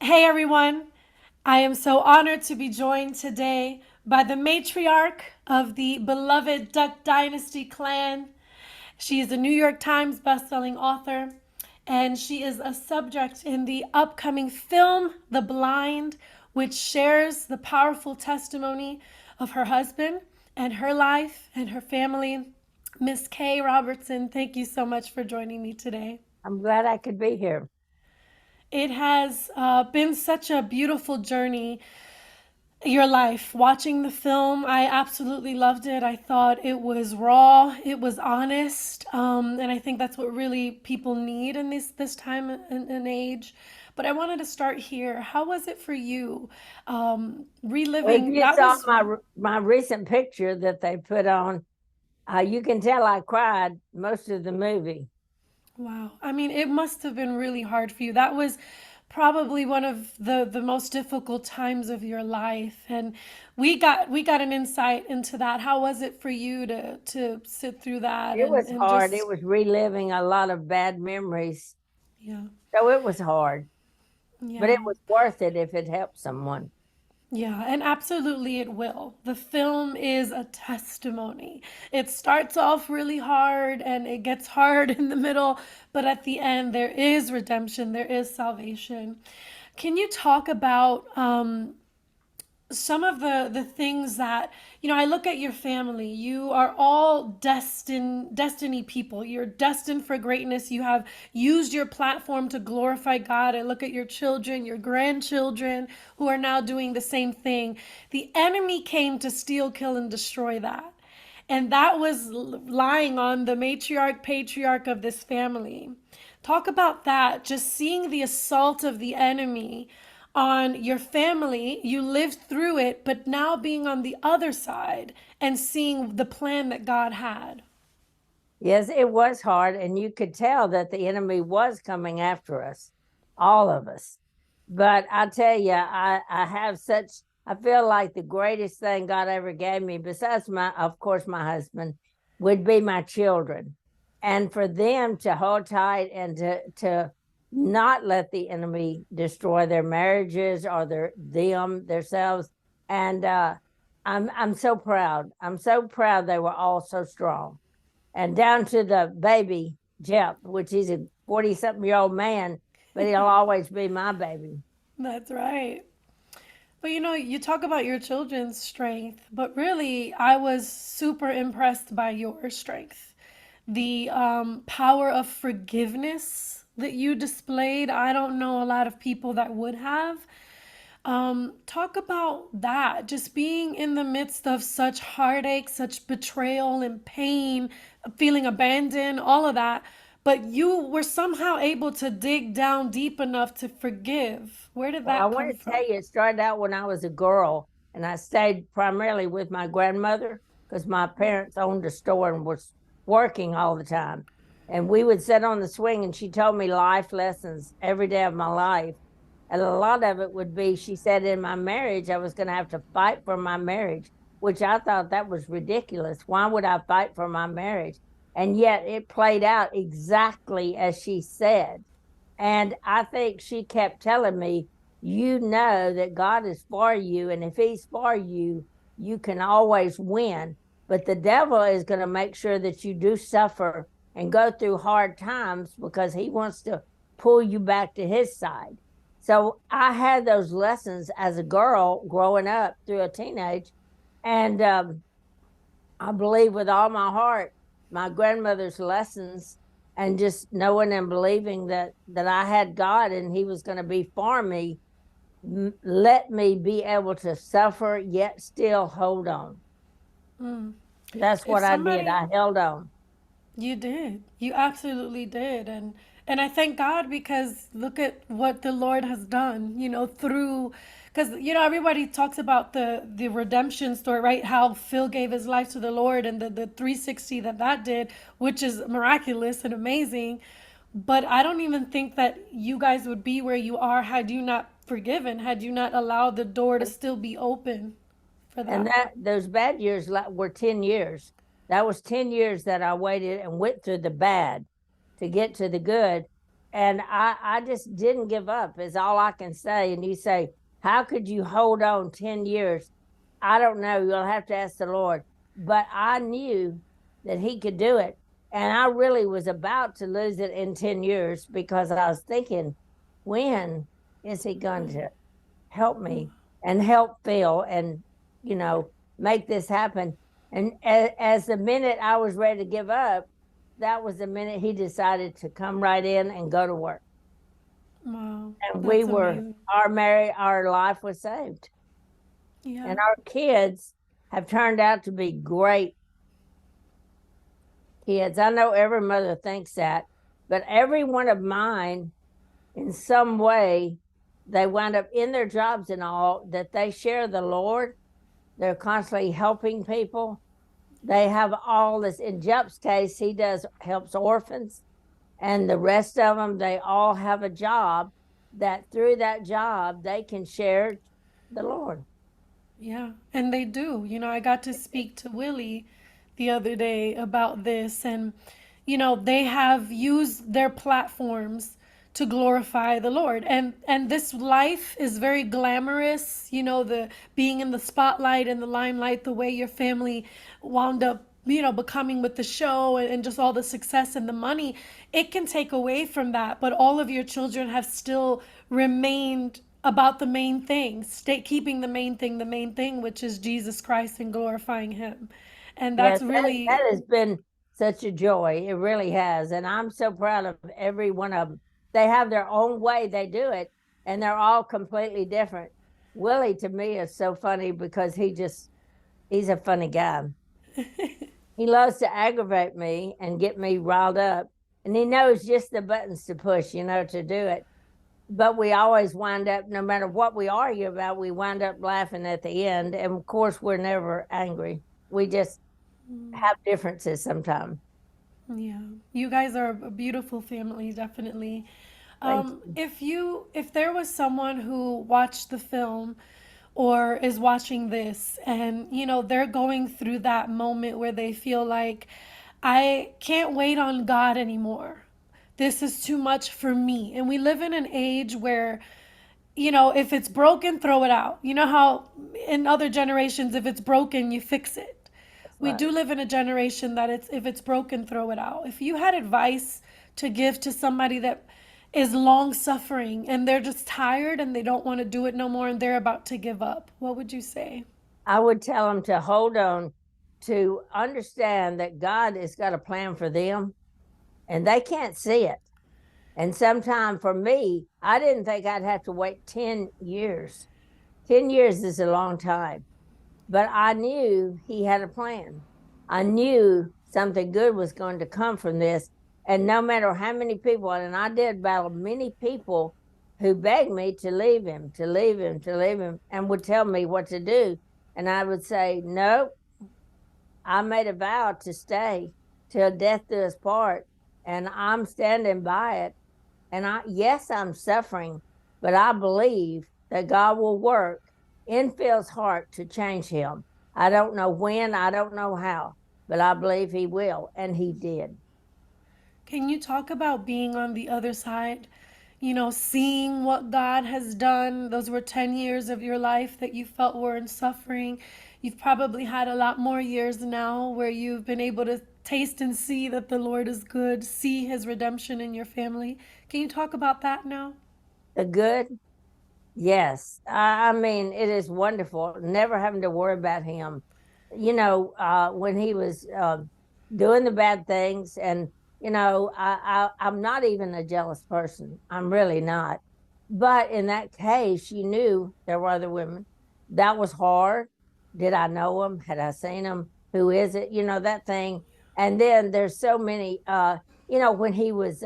Hey everyone, I am so honored to be joined today by the matriarch of the beloved Duck Dynasty clan. She is a New York Times bestselling author, and she is a subject in the upcoming film The Blind, which shares the powerful testimony of her husband and her life and her family. Miss Kay Robertson, thank you so much for joining me today. I'm glad I could be here. It has been such a beautiful journey, your life. Watching the film, I absolutely loved it. I thought it was raw, it was honest, and I think that's what really people need in this time and age. But I wanted to start here. How was it for you, Well, if reliving? you That saw was my recent picture that they put on, you can tell I cried most of the movie. wow. I mean, it must have been really hard for you. That was probably one of the most difficult times of your life, and we got an insight into that. How was it for you to sit through that It was and hard. It just was reliving a lot of bad memories. yeah, So it was hard, but it yeah. was worth it if it helped someone. Yeah, and absolutely it will. The film is a testimony. It starts off really hard and it gets hard in the middle, but at the end, there is redemption, there is salvation. Can you talk about some of the things that I look at your family. You are all destiny people. You're destined for greatness. You have used your platform to glorify God. I look at your children, your grandchildren, who are now doing the same thing. The enemy came to steal, kill, and destroy that, and that was lying on the matriarch, patriarch of this family. Talk about that, just seeing the assault of the enemy on your family. You lived through it, but now being on the other side and seeing the plan that God had. Yes, it was hard, and you could tell that the enemy was coming after us, all of us. But I tell you, I have such, I feel like the greatest thing God ever gave me, besides of course, my husband, would be my children. And for them to hold tight and to not let the enemy destroy their marriages or themselves. And I'm so proud. I'm so proud they were all so strong, and down to the baby Jeff, which he's a 40-something-year-old man, but he'll always be my baby. That's right. But you talk about your children's strength, but really, I was super impressed by your strength. The power of forgiveness that you displayed, I don't know a lot of people that would have. Talk about that, just being in the midst of such heartache, such betrayal and pain, feeling abandoned, all of that. But you were somehow able to dig down deep enough to forgive. Where did Well, I that want come to tell from? you, it started out when I was a girl, and I stayed primarily with my grandmother because my parents owned a store and was working all the time. And we would sit on the swing, and she told me life lessons every day of my life. And a lot of it would be, she said, in my marriage, I was going to have to fight for my marriage, which I thought that was ridiculous. Why would I fight for my marriage? And yet it played out exactly as she said. And I think she kept telling me, you know that God is for you. And if he's for you, you can always win. But the devil is going to make sure that you do suffer and go through hard times because he wants to pull you back to his side. So I had those lessons as a girl growing up through a teenage. And I believe with all my heart, my grandmother's lessons, and just knowing and believing that I had God and he was going to be for me, let me be able to suffer yet still hold on. Mm. That's If what I did. somebody I held on. You did. You absolutely did. And I thank God because look at what the Lord has done, through because everybody talks about the redemption story, right? How Phil gave his life to the Lord and the 360 that did, which is miraculous and amazing. But I don't even think that you guys would be where you are had you not forgiven, had you not allowed the door to still be open for And that. that those bad years were 10 years. That was 10 years that I waited and went through the bad to get to the good. And I just didn't give up, is all I can say. And you say, how could you hold on 10 years? I don't know. You'll have to ask the Lord. But I knew that He could do it. And I really was about to lose it in 10 years because I was thinking, when is He going to help me and help Phil and, you know, make this happen? And as the minute I was ready to give up, that was the minute He decided to come right in and go to work. Wow, And we that's were, amazing. our life was saved. Yeah. And our kids have turned out to be great kids. I know every mother thinks that, but every one of mine, in some way, they wind up in their jobs and all, that they share the Lord. They're constantly helping people. They have all this. In Jep's case, he does helps orphans, and the rest of them, they all have a job that through that job they can share the Lord. Yeah, and they do. I got to speak to Willie the other day about this, and they have used their platforms to glorify the Lord. And this life is very glamorous, the being in the spotlight and the limelight, the way your family wound up becoming with the show, and just all the success and the money, it can take away from that. But all of your children have still remained about the main thing, stay keeping the main thing, which is Jesus Christ and glorifying Him. And Yes, that's that really, has been such a joy. It really has. And I'm so proud of every one of them. They have their own way they do it, and they're all completely different. Willie to me is so funny because he's a funny guy. He loves to aggravate me and get me riled up. And he knows just the buttons to push, to do it. But we always wind up, no matter what we argue about, we wind up laughing at the end. And of course, we're never angry. We just have differences sometimes. yeah, you guys are a beautiful family, definitely. Thank you. If there was someone who watched the film or is watching this, and they're going through that moment where they feel like, I can't wait on God anymore. This is too much for me. And we live in an age where, if it's broken, throw it out. You know how in other generations, if it's broken, you fix it. That's We right. do live in a generation that if it's broken, throw it out. If you had advice to give to somebody that is long suffering and they're just tired and they don't want to do it no more and they're about to give up, what would you say? I would tell them to hold on, to understand that God has got a plan for them and they can't see it. And sometime for me, I didn't think I'd have to wait 10 years. 10 years is a long time, but I knew He had a plan. I knew something good was going to come from this. And no matter how many people, and I did battle many people who begged me to leave Him, to leave Him, to leave Him, and would tell me what to do. And I would say, no, I made a vow to stay till death do us part. And I'm standing by it. And yes, I'm suffering, but I believe that God will work in Phil's heart to change him. I don't know when, I don't know how, but I believe He will. And He did. Can you talk about being on the other side? Seeing what God has done. Those were 10 years of your life that you felt were in suffering. You've probably had a lot more years now where you've been able to taste and see that the Lord is good, see His redemption in your family. Can you talk about that now? The good, yes. I mean, it is wonderful never having to worry about him. When he was doing the bad things, and I'm not even a jealous person. I'm really not. But in that case, you knew there were other women. That was hard. Did I know him? Had I seen him? Who is it? That thing. And then there's so many. When he was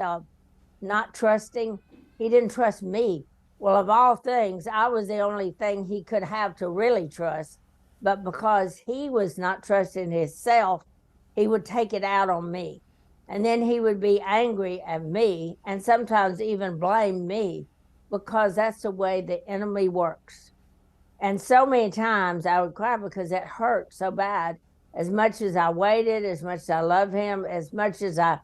not trusting. He didn't trust me. Well, of all things, I was the only thing he could have to really trust. But because he was not trusting himself, he would take it out on me. And then he would be angry at me and sometimes even blame me because that's the way the enemy works. And so many times I would cry because it hurt so bad. As much as I waited, as much as I love him, as much as I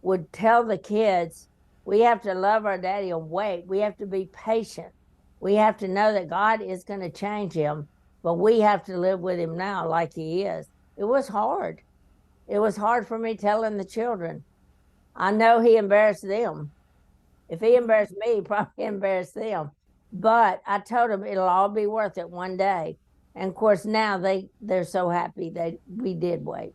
would tell the kids, We have to love our daddy and wait. We have to be patient. We have to know that God is going to change him, but we have to live with him now like he is. It was hard. It was hard for me telling the children. I know he embarrassed them. If he embarrassed me, he probably embarrassed them. But I told them it'll all be worth it one day. And of course, now they're so happy that we did wait.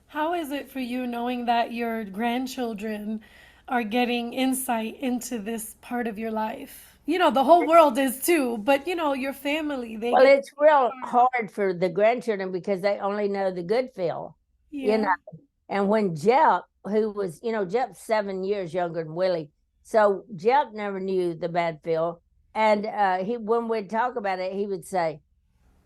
How is it for you knowing that your grandchildren are getting insight into this part of your life? You know, the whole world is too, but you know, your family, they Well, get it's real hard for the grandchildren because they only know the good feel, you know. yeah. And when Jep, who was, Jep's 7 years younger than Willie, so Jep never knew the bad feel. And when we'd talk about it, he would say,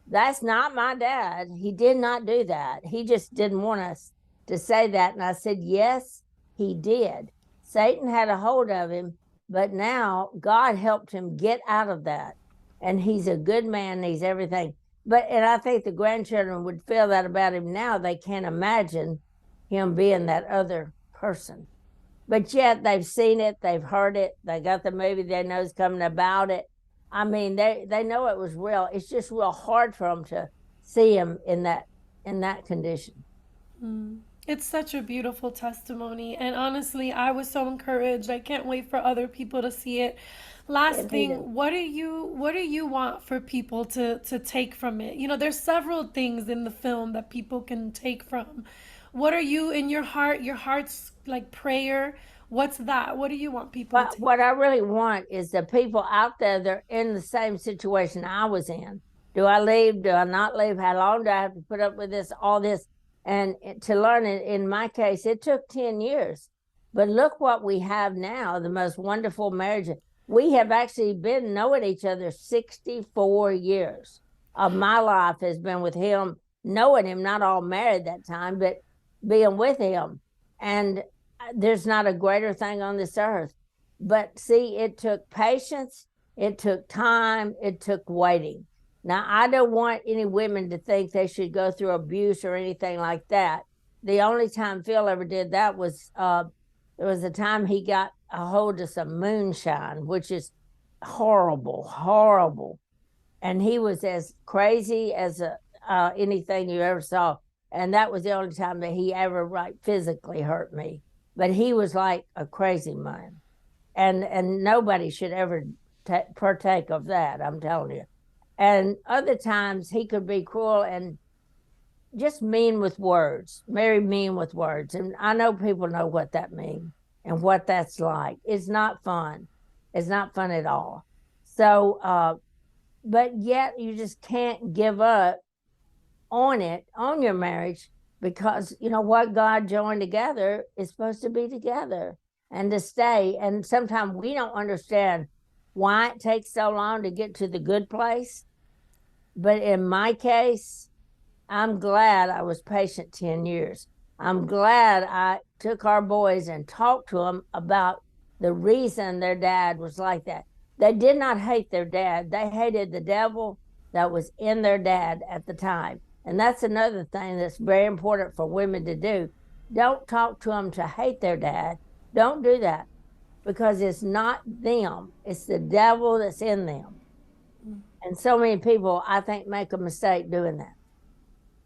"That's not my dad. He did not do that. He just didn't want us to say that." And I said, "Yes, he did. Satan had a hold of him, but now God helped him get out of that. And he's a good man. He's everything." And I think the grandchildren would feel that about him now. They can't imagine him being that other person. But yet they've seen it, they've heard it, they got the movie they know is coming about it. I mean, they know it was real. It's just real hard for them to see him in that condition. Mm. It's such a beautiful testimony. And honestly, I was so encouraged. I can't wait for other people to see it. Last It needed. thing, what do you want for people to take from it? You know, there's several things in the film that people can take from. What are you in your heart's like prayer? What's that? What do you want people to But take? what I really want is the people out there that are in the same situation I was in. Do I leave? Do I not leave? How long do I have to put up with this? All this, and to learn it. In my case, it took 10 years, but look what we have now. The most wonderful marriage. We have actually been knowing each other 64 years of my life has been with him, knowing him. Not all married that time, but being with him, and there's not a greater thing on this earth. But see, it took patience, it took time, it took waiting. Now, I don't want any women to think they should go through abuse or anything like that. The only time Phil ever did that was there was a time he got a hold of some moonshine, which is horrible, horrible. And he was as crazy as anything you ever saw. And that was the only time that he ever physically hurt me. But he was like a crazy man, and nobody should ever partake of that. I'm telling you. And other times he could be cruel and just mean with words, very mean with words. And I know people know what that means and what that's like. It's not fun. It's not fun at all. So, but yet you just can't give up on your marriage, because what God joined together is supposed to be together and to stay. And sometimes we don't understand why it takes so long to get to the good place. But in my case, I'm glad I was patient 10 years. I'm glad I took our boys and talked to them about the reason their dad was like that. They did not hate their dad. They hated the devil that was in their dad at the time. And that's another thing that's very important for women to do. Don't talk to them to hate their dad. Don't do that, because it's not them, it's the devil that's in them. And so many people, I think, make a mistake doing that.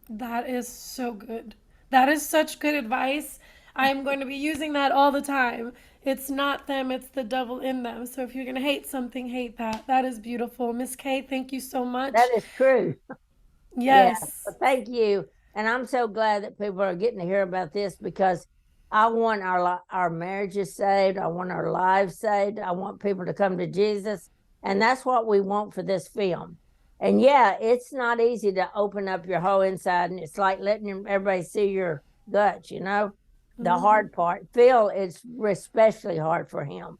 That is so good. That is such good advice. I'm going to be using that all the time. It's not them, it's the devil in them. So if you're going to hate something, hate that. That is beautiful. Miss Kay, thank you so That much. is true. Yeah. Yes. Well, thank you. And I'm so glad that people are getting to hear about this, because I want our marriages saved. I want our lives saved. I want people to come to Jesus. And that's what we want for this film. And yeah, it's not easy to open up your whole inside. And it's like letting everybody see your guts, the Hmm. hard part. Phil, it's especially hard for him,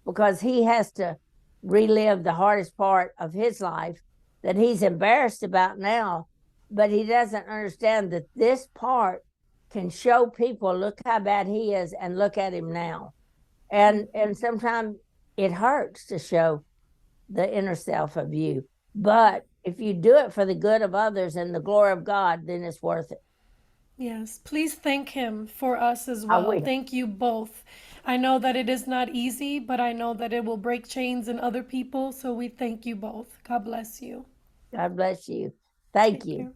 because he has to relive the hardest part of his life that he's embarrassed about now, but he doesn't understand that this part can show people, look how bad he is and look at him now. And sometimes it hurts to show the inner self of you. But if you do it for the good of others and the glory of God, then it's worth it. Yes, please thank him for us as I well. will. Thank you both. I know that it is not easy, but I know that it will break chains in other people. So we thank you both. God bless you. God bless you. Thank Take you. care.